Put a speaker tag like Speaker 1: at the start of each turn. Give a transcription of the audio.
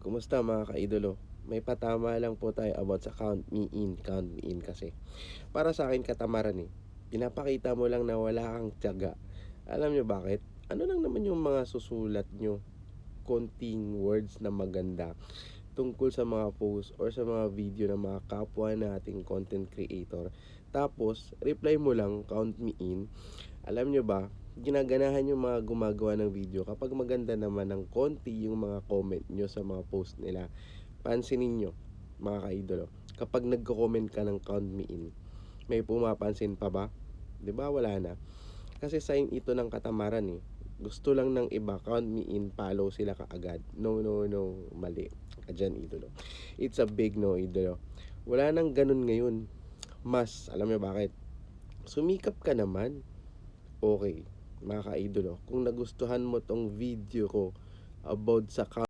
Speaker 1: Kumusta mga kaidolo? May patama lang po tayo about sa count me in kasi. Para sa akin katamaran eh. Pinapakita mo lang na wala kang tiyaga. Alam nyo bakit? Ano lang naman yung mga susulat nyo? Konting words na maganda tungkol sa mga post or sa mga video ng mga kapwa nating content creator. Tapos, reply mo lang, count me in. Alam nyo ba, ginaganahan yung mga gumagawa ng video kapag maganda naman ng konti yung mga comment nyo sa mga post nila. Pansinin nyo, mga kaidolo, kapag nagko-comment ka ng count me in, may pumapansin pa ba? 'Di ba wala na? Kasi sign ito ng katamaran eh. Gusto lang ng iba, count me in, follow sila kaagad. No, no, no, mali. Diyan, idolo. It's a big no, idolo. Wala nang ganun ngayon. Mas, alam mo bakit? Sumikap ka naman. Okay, mga ka-idolo, kung nagustuhan mo tong video ko about sa